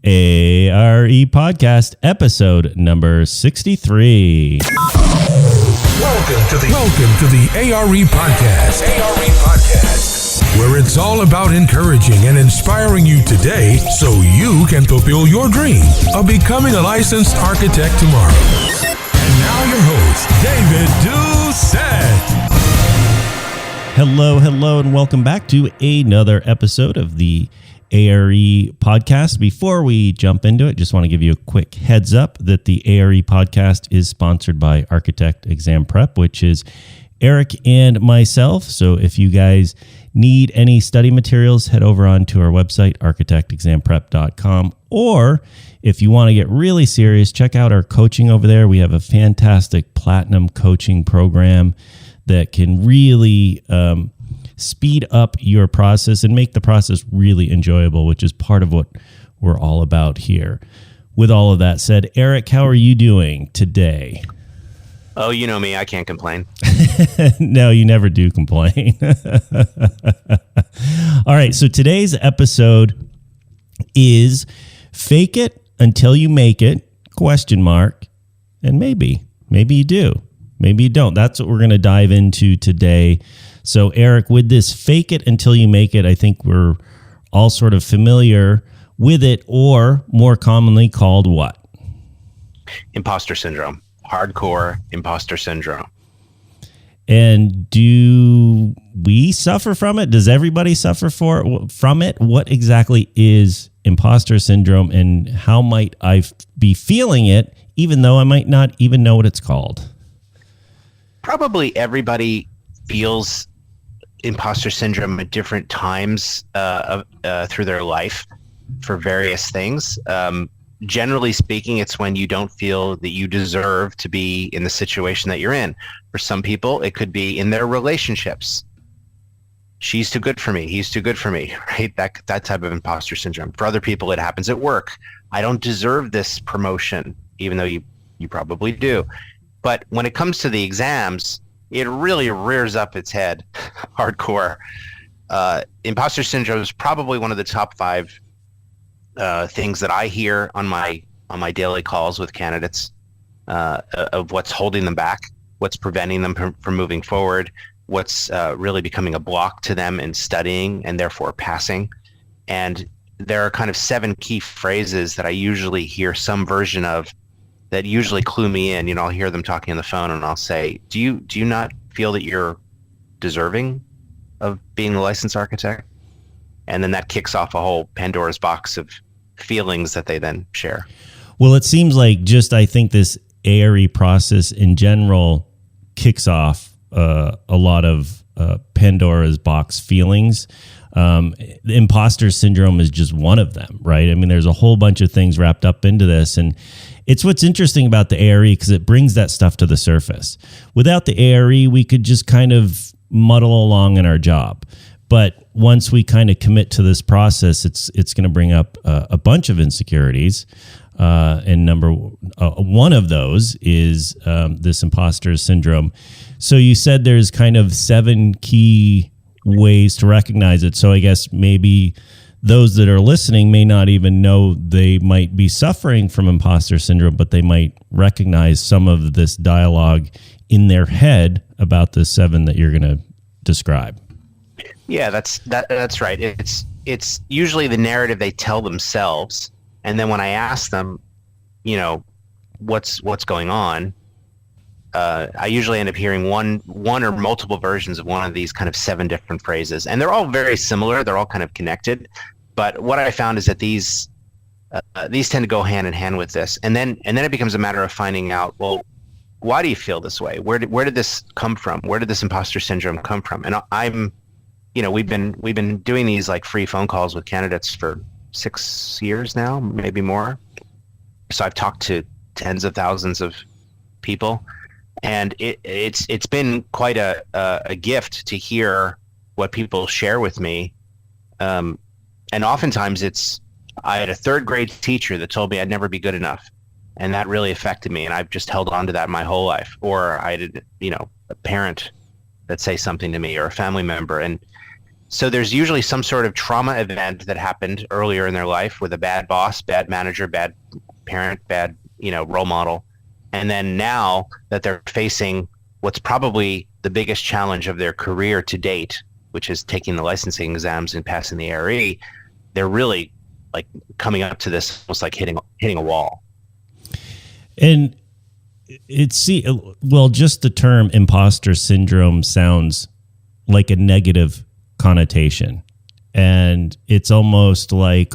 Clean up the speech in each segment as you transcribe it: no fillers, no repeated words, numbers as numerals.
ARE Podcast, episode number 63. Welcome to the ARE Podcast. ARE Podcast, where it's all about encouraging and inspiring you today so you can fulfill your dream of becoming a licensed architect tomorrow. And now your host, David Doucette. Hello, and welcome back to another episode of the ARE Podcast. Before we jump into it, just want to give you a quick heads up that the ARE Podcast is sponsored by Architect Exam Prep, which is Eric and myself. So if you guys need any study materials, head over onto our website, architectexamprep.com. Or if you want to get really serious, check out our coaching over there. We have a fantastic platinum coaching program that can really speed up your process and make the process really enjoyable, which is part of what we're all about here. With all of that said, Eric, how are you doing today? Oh, you know me. I can't complain. No, you never do complain. All right. So today's episode is fake it until you make it, ? And maybe you do. Maybe you don't. That's what we're going to dive into today. So, Eric, with this fake it until you make it, I think we're all sort of familiar with it, or more commonly called what? Imposter syndrome. Hardcore imposter syndrome. And do we suffer from it? Does everybody suffer from it? What exactly is imposter syndrome, and how might I be feeling it, even though I might not even know what it's called? Probably everybody feels imposter syndrome at different times through their life for various things. Generally speaking, it's when you don't feel that you deserve to be in the situation that you're in. For some people, it could be in their relationships. She's too good for me. He's too good for me, right? That type of imposter syndrome. For other people, it happens at work. I don't deserve this promotion, even though you probably do. But when it comes to the exams, it really rears up its head hardcore. Imposter syndrome is probably one of the top 5 things that I hear on my daily calls with candidates of what's holding them back, what's preventing them from moving forward, what's really becoming a block to them in studying and therefore passing. And there are kind of 7 key phrases that I usually hear some version of that usually clue me in. You know, I'll hear them talking on the phone and I'll say, do you not feel that you're deserving of being a licensed architect? And then that kicks off a whole Pandora's box of feelings that they then share. Well, it seems like I think this ARE process in general kicks off a lot of Pandora's box feelings. The imposter syndrome is just one of them, right? I mean, there's a whole bunch of things wrapped up into this, and it's what's interesting about the ARE because it brings that stuff to the surface. Without the ARE, we could just kind of muddle along in our job. But once we kind of commit to this process, it's going to bring up a bunch of insecurities. And number one of those is this imposter syndrome. So you said there's kind of 7 key ways to recognize it. So I guess maybe those that are listening may not even know they might be suffering from imposter syndrome, but they might recognize some of this dialogue in their head about the 7 that you're going to describe. Yeah, that's right. It's usually the narrative they tell themselves, and then when I ask them, you know, what's going on, I usually end up hearing one or multiple versions of one of these kind of 7 different phrases, and they're all very similar. They're all kind of connected. But what I found is that these tend to go hand in hand with this, and then it becomes a matter of finding out, well, why do you feel this way? Where did this come from? Where did this imposter syndrome come from? And we've been doing these like free phone calls with candidates for 6 years now, maybe more. So I've talked to tens of thousands of people, and it's been quite a gift to hear what people share with me. And oftentimes I had a 3rd grade teacher that told me I'd never be good enough. And that really affected me. And I've just held on to that my whole life. Or I had, a parent that say something to me, or a family member. And So there's usually some sort of trauma event that happened earlier in their life with a bad boss, bad manager, bad parent, bad, role model. And then now that they're facing what's probably the biggest challenge of their career to date, which is taking the licensing exams and passing the ARE, they're really like coming up to this almost like hitting a wall. And just the term imposter syndrome sounds like a negative connotation, and it's almost like,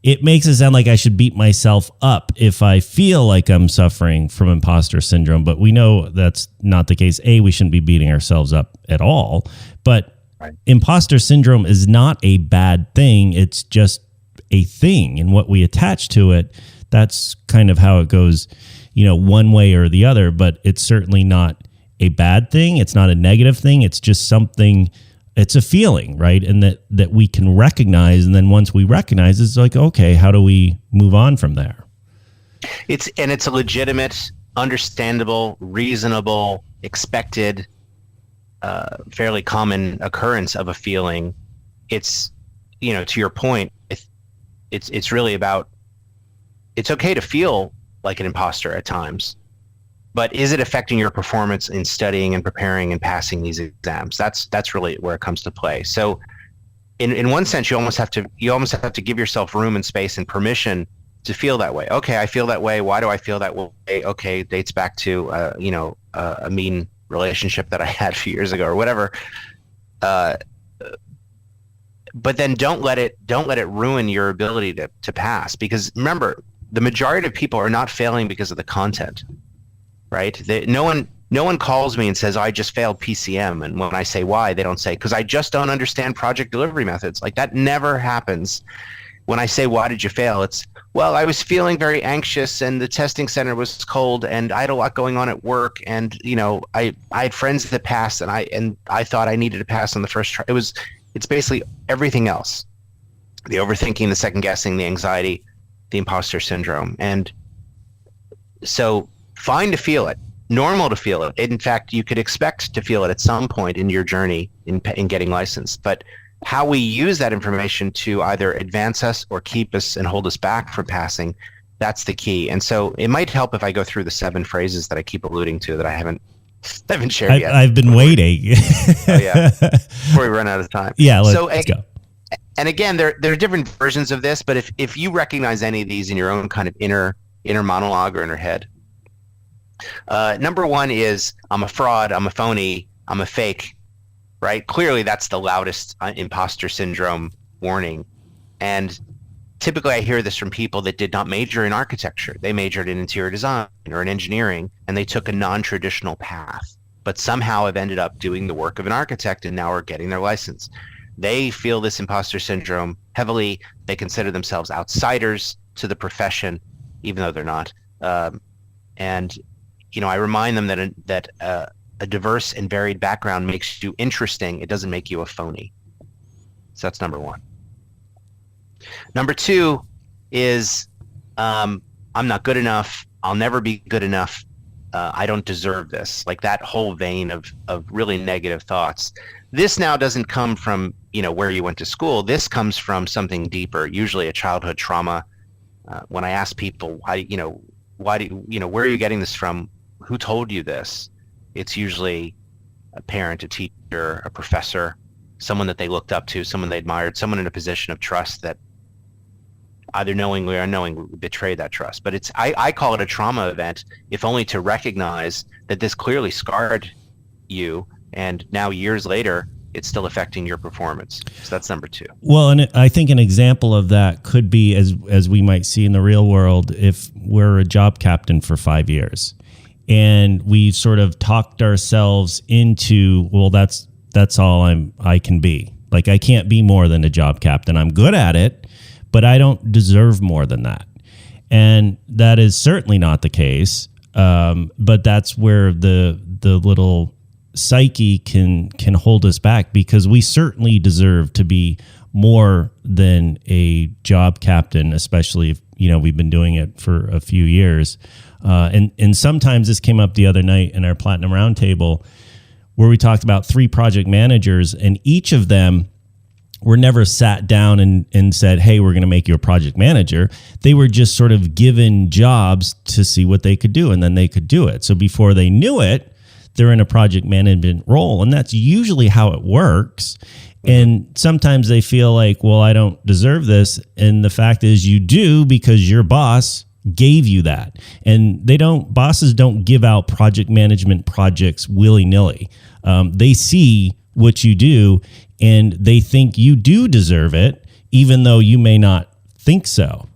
it makes it sound like I should beat myself up if I feel like I'm suffering from imposter syndrome. But we know that's not the case. We shouldn't be beating ourselves up at all. But right. Imposter syndrome is not a bad thing. It's just a thing, and what we attach to it, that's kind of how it goes, one way or the other. But it's certainly not a bad thing. It's not a negative thing. It's just something. It's a feeling, right? And that we can recognize. And then once we recognize, it's like, okay, how do we move on from there? It's a legitimate, understandable, reasonable, expected, fairly common occurrence of a feeling. It's, to your point, it's really about, it's okay to feel like an imposter at times, but is it affecting your performance in studying and preparing and passing these exams? That's really where it comes to play. So in one sense, you almost have to give yourself room and space and permission to feel that way. Okay, I feel that way. Why do I feel that way? Okay, dates back to a mean relationship that I had a few years ago or whatever. But then don't let it ruin your ability to pass, because remember, the majority of people are not failing because of the content. Right? No one calls me and says, I just failed PCM. And when I say why, they don't say, because I just don't understand project delivery methods. Like, that never happens. When I say, why did you fail? It's, well, I was feeling very anxious and the testing center was cold and I had a lot going on at work. And, I had friends that passed and I thought I needed to pass on the first try. It's basically everything else. The overthinking, the second guessing, the anxiety, the imposter syndrome. And so, fine to feel it, normal to feel it. In fact, you could expect to feel it at some point in your journey in getting licensed. But how we use that information to either advance us or keep us and hold us back from passing, that's the key. And so it might help if I go through the 7 phrases that I keep alluding to that I haven't shared yet. I've been waiting. Before we run out of time. Yeah, let's go. And again, there are different versions of this, but if you recognize any of these in your own kind of inner monologue or inner head, number 1 is, I'm a fraud, I'm a phony, I'm a fake, right? Clearly, that's the loudest imposter syndrome warning. And typically, I hear this from people that did not major in architecture. They majored in interior design or in engineering, and they took a non-traditional path, but somehow have ended up doing the work of an architect and now are getting their license. They feel this imposter syndrome heavily. They consider themselves outsiders to the profession, even though they're not. And I remind them that a diverse and varied background makes you interesting. It doesn't make you a phony. So that's number 1. Number 2 is, I'm not good enough. I'll never be good enough. I don't deserve this. Like that whole vein of really negative thoughts. This now doesn't come from, where you went to school. This comes from something deeper, usually a childhood trauma. When I ask people, where are you getting this from? Who told you this? It's usually a parent, a teacher, a professor, someone that they looked up to, someone they admired, someone in a position of trust that either knowingly or unknowingly betrayed that trust. But I call it a trauma event, if only to recognize that this clearly scarred you, and now years later, it's still affecting your performance. So that's number 2. Well, and I think an example of that could be, as we might see in the real world, if we're a job captain for 5 years and we sort of talked ourselves into, well, that's all I can be. Like, I can't be more than a job captain. I'm good at it, but I don't deserve more than that. And that is certainly not the case. But that's where the little psyche can hold us back, because we certainly deserve to be more than a job captain, especially if we've been doing it for a few years. And sometimes this came up the other night in our Platinum Roundtable. where we talked about 3 project managers, and each of them were never sat down and said, hey, we're going to make you a project manager. They were just sort of given jobs to see what they could do, and then they could do it. So before they knew it, they're in a project management role. And that's usually how it works. And sometimes they feel like, well, I don't deserve this. And the fact is you do, because your boss gave you that. And bosses don't give out project management projects willy-nilly. They see what you do, and they think you do deserve it, even though you may not think so.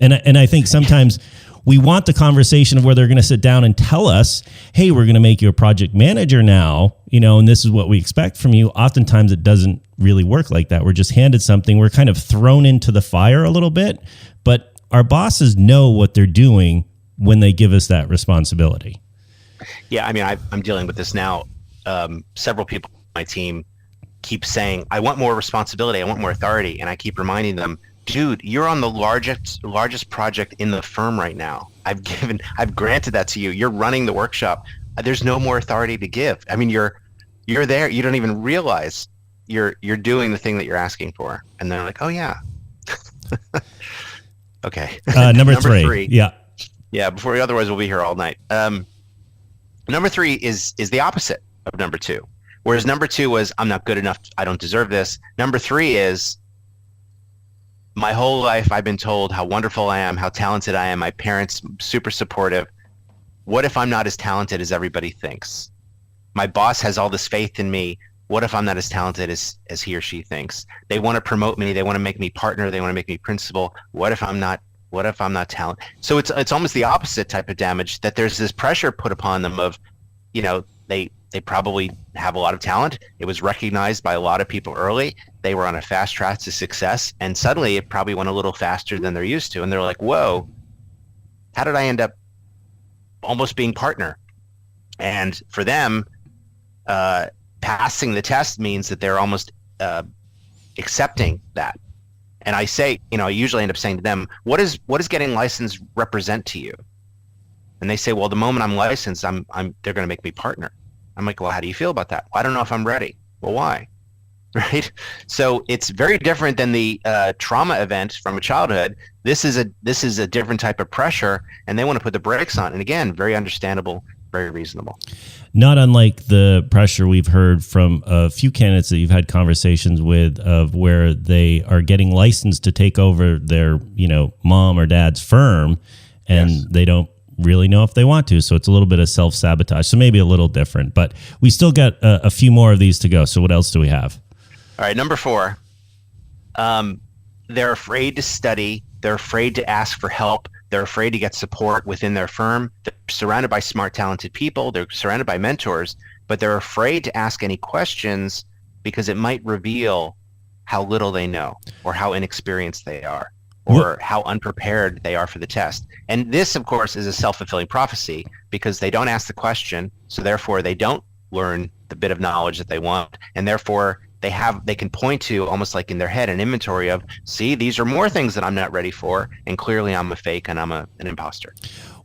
And I think sometimes we want the conversation of where they're going to sit down and tell us, hey, we're going to make you a project manager now, and this is what we expect from you. Oftentimes it doesn't really work like that. We're just handed something. We're kind of thrown into the fire a little bit, but our bosses know what they're doing when they give us that responsibility. Yeah, I mean, I'm dealing with this now. Several people on my team keep saying, I want more responsibility, I want more authority. And I keep reminding them, dude, you're on the largest project in the firm right now. I've granted that to you. You're running the workshop. There's no more authority to give. I mean, you're there. You don't even realize you're doing the thing that you're asking for. And they're like, oh yeah. Okay. Number three. Yeah. Yeah. Otherwise we'll be here all night. Number 3 is the opposite of number 2. Whereas number 2 was, I'm not good enough. I don't deserve this. Number 3 is, my whole life I've been told how wonderful I am, how talented I am. My parents, super supportive. What if I'm not as talented as everybody thinks? My boss has all this faith in me. What if I'm not as talented as he or she thinks? They want to promote me. They want to make me partner. They want to make me principal. What if I'm not talented? So it's almost the opposite type of damage, that there's this pressure put upon them of, they probably have a lot of talent. It was recognized by a lot of people early. They were on a fast track to success, and suddenly it probably went a little faster than they're used to. And they're like, whoa, how did I end up almost being partner? And for them, passing the test means that they're almost accepting that. And I say, I usually end up saying to them, what is getting licensed represent to you? And they say, well, the moment I'm licensed, they're going to make me partner. I'm like, well, how do you feel about that? Well, I don't know if I'm ready. Well, why? Right? So it's very different than the trauma event from a childhood. This is a different type of pressure, and they want to put the brakes on. And again, very understandable, very reasonable. Not unlike the pressure we've heard from a few candidates that you've had conversations with, of where they are getting licensed to take over their, mom or dad's firm, and yes, they don't really know if they want to. So it's a little bit of self-sabotage. So maybe a little different, but we still got a few more of these to go. So what else do we have? All right. Number 4, they're afraid to study. They're afraid to ask for help. They're afraid to get support within their firm. They're surrounded by smart, talented people. They're surrounded by mentors, but they're afraid to ask any questions because it might reveal how little they know, or how inexperienced they are, or how unprepared they are for the test. And this, of course, is a self-fulfilling prophecy, because they don't ask the question, so therefore they don't learn the bit of knowledge that they want, and therefore they can point to, almost like in their head, an inventory of, see, these are more things that I'm not ready for, and clearly I'm a fake and I'm an imposter.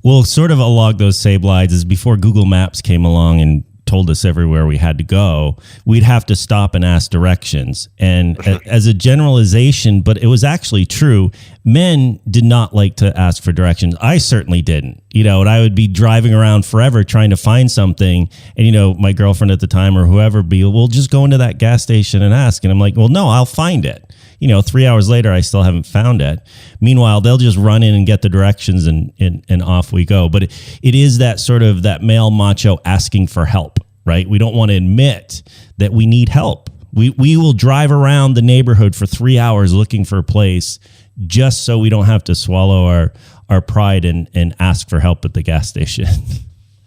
Well, sort of along those same lines, is before Google Maps came along and told us everywhere we had to go, we'd have to stop and ask directions. And as a generalization, but it was actually true, men did not like to ask for directions. I certainly didn't, and I would be driving around forever trying to find something. And, my girlfriend at the time or whoever be, well, just go into that gas station and ask. And I'm like, well, no, I'll find it. 3 hours later, I still haven't found it. Meanwhile, they'll just run in and get the directions and off we go. But it is that sort of that male macho asking for help, right? We don't want to admit that we need help. We will drive around the neighborhood for 3 hours looking for a place just so we don't have to swallow our pride and ask for help at the gas station.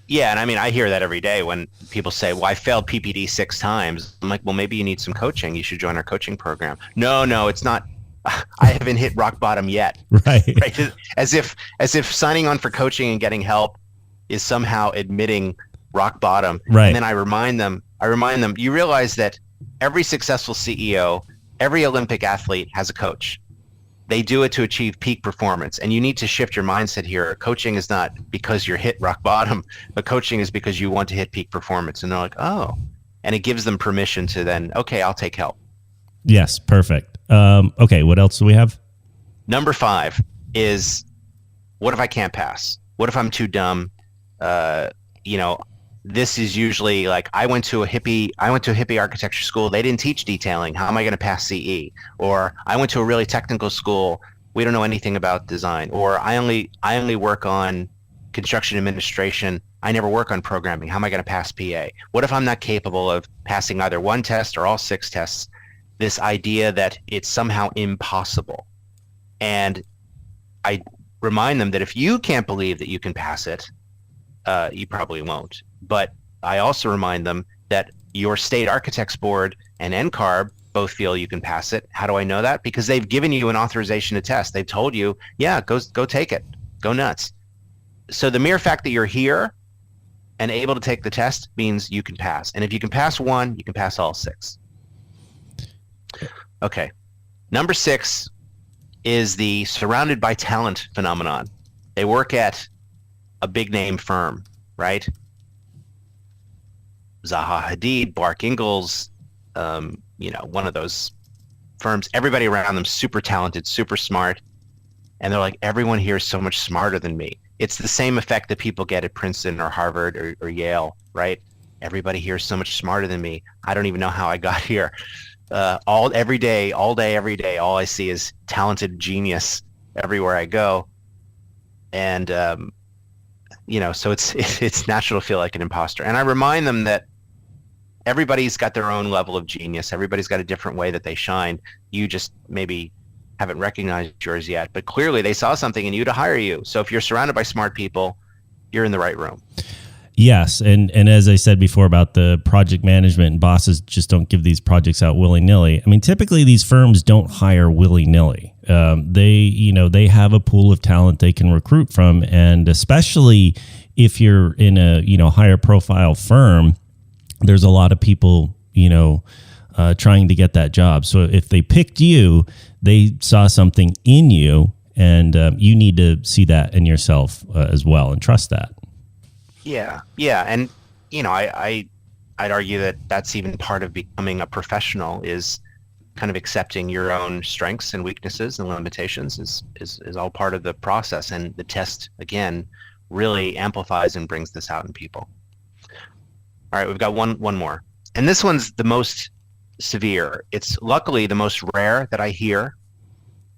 Yeah, and I mean, I hear that every day when people say, well, I failed PPD 6 times. I'm like, well, maybe you need some coaching. You should join our coaching program. No, it's not. I haven't hit rock bottom yet. Right. As if signing on for coaching and getting help is somehow admitting rock bottom. Right. And then I remind them, you realize that every successful CEO, every Olympic athlete has a coach. They do it to achieve peak performance. And you need to shift your mindset here. Coaching is not because you're hit rock bottom, but coaching is because you want to hit peak performance. And they're like, oh, and it gives them permission to then, okay, I'll take help. Yes, perfect. Okay, what else do we have? Number 5 is, what if I can't pass? What if I'm too dumb? This is usually like, I went to a hippie architecture school. They didn't teach detailing. How am I going to pass CE? Or I went to a really technical school. We don't know anything about design. Or I only work on construction administration. I never work on programming. How am I going to pass PA? What if I'm not capable of passing either one test or all 6 tests? This idea that it's somehow impossible. And I remind them that if you can't believe that you can pass it, you probably won't. But I also remind them that your state architects board and NCARB both feel you can pass it. How do I know that? Because they've given you an authorization to test. They've told you, yeah, go take it. Go nuts. So the mere fact that you're here and able to take the test means you can pass. And if you can pass one, you can pass all 6. Okay. Number 6 is the surrounded by talent phenomenon. They work at a big name firm, right? Zaha Hadid, Clark Ingalls, one of those firms. Everybody around them super talented, super smart, and they're like, everyone here is so much smarter than me. It's the same effect that people get at Princeton or Harvard or Yale, right? Everybody here is so much smarter than me. I don't even know how I got here. Every day, all I see is talented genius everywhere I go, and so it's natural to feel like an imposter. And I remind them that everybody's got their own level of genius. Everybody's got a different way that they shine. You just maybe haven't recognized yours yet, but clearly they saw something in you to hire you. So if you're surrounded by smart people, you're in the right room. Yes, and as I said before about the project management, and bosses just don't give these projects out willy-nilly. I mean, typically these firms don't hire willy-nilly. They have a pool of talent they can recruit from, and especially if you're in a higher profile firm, there's a lot of people trying to get that job. So if they picked you, they saw something in you, and you need to see that in yourself as well and trust that. Yeah, and I'd argue that that's even part of becoming a professional, is kind of accepting your own strengths and weaknesses and limitations is all part of the process. And the test, again, really amplifies and brings this out in people. All right, we've got one more, and this one's the most severe. It's luckily the most rare that I hear,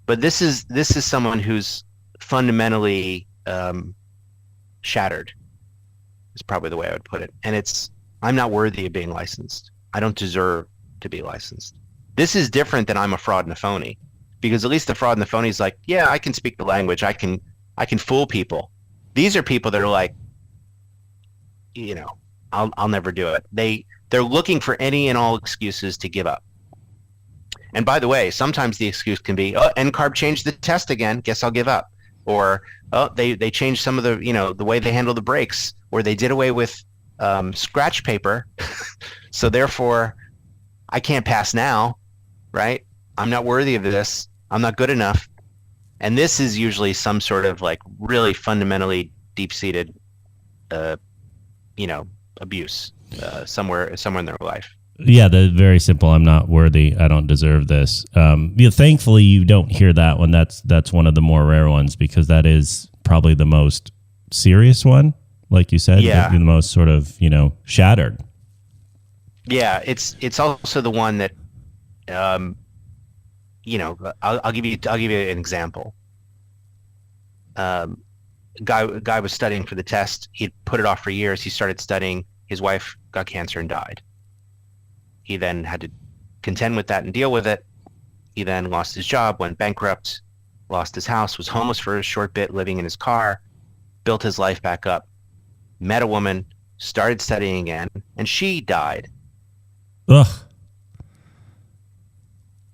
but this is someone who's fundamentally shattered. Is probably the way I would put it. And it's, I'm not worthy of being licensed. I don't deserve to be licensed. This is different than I'm a fraud and a phony, because at least the fraud and the phony is like, yeah, I can speak the language. I can fool people. These are people that are like, I'll never do it. They're looking for any and all excuses to give up. And by the way, sometimes the excuse can be, oh, NCARB changed the test again. Guess I'll give up. Or, oh, they changed some of the, the way they handle the brakes, or they did away with scratch paper. So therefore I can't pass now, right? I'm not worthy of this. I'm not good enough. And this is usually some sort of like really fundamentally deep-seated, abuse somewhere in their life. Yeah, the very simple, I'm not worthy, I don't deserve this. Thankfully, you don't hear that one. That's one of the more rare ones, because that is probably the most serious one, like you said. Yeah. The most sort of, shattered. Yeah, it's also the one that, I'll give you an example. Guy was studying for the test. He'd put it off for years. He started studying. His wife got cancer and died. He then had to contend with that and deal with it. He then lost his job, went bankrupt, lost his house, was homeless for a short bit, living in his car, built his life back up, met a woman, started studying again, and she died. Ugh.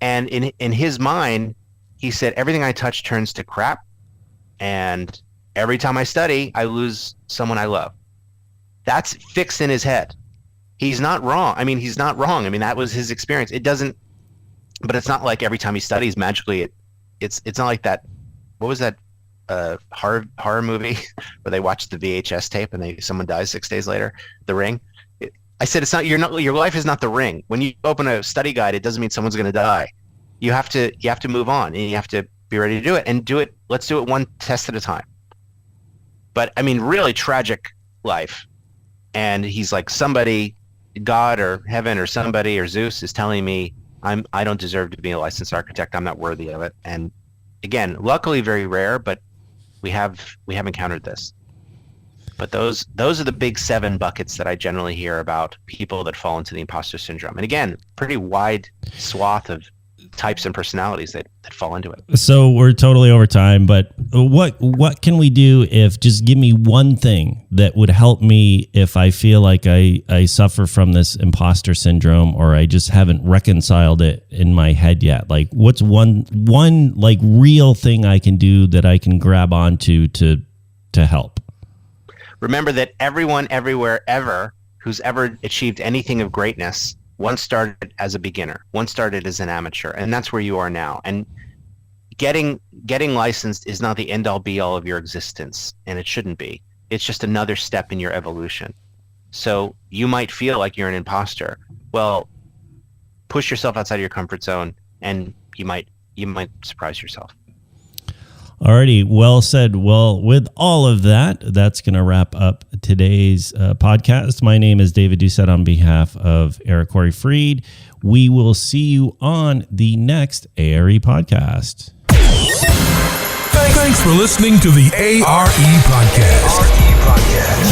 And in his mind, he said, everything I touch turns to crap, and every time I study, I lose someone I love. That's fixed in his head. He's not wrong. I mean, that was his experience. It doesn't, but it's not like every time he studies magically, it's not like that. What was that horror movie where they watch the VHS tape and someone dies 6 days later? The Ring. I said, it's not your life is not the ring. When you open a study guide, it doesn't mean someone's going to die. You have to move on, and you have to be ready to do it, and do it. Let's do it one test at a time. But I mean, really tragic life. And he's like, somebody, God or heaven or somebody or Zeus is telling me I don't deserve to be a licensed architect. I'm not worthy of it. And again, luckily very rare, but we have encountered this. But those are the big 7 buckets that I generally hear about people that fall into the imposter syndrome. And again, pretty wide swath of types and personalities that fall into it. So we're totally over time, but what can we do if, just give me one thing that would help me if I feel like I suffer from this imposter syndrome, or I just haven't reconciled it in my head yet? Like, what's one like real thing I can do that I can grab onto to help? Remember that everyone, everywhere, ever, who's ever achieved anything of greatness once started as a beginner, once started as an amateur, and that's where you are now. And getting licensed is not the end-all be-all of your existence, and it shouldn't be. It's just another step in your evolution. So you might feel like you're an imposter. Well, push yourself outside of your comfort zone, and you might surprise yourself. Alrighty, well said. Well, with all of that, that's going to wrap up today's podcast. My name is David Doucette on behalf of Eric Corey Freed. We will see you on the next ARE podcast. Thanks for listening to the ARE Podcast.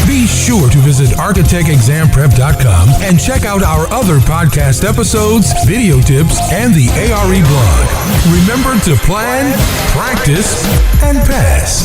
Be sure to visit architectexamprep.com and check out our other podcast episodes, video tips, and the ARE blog. Remember to plan, practice, and pass.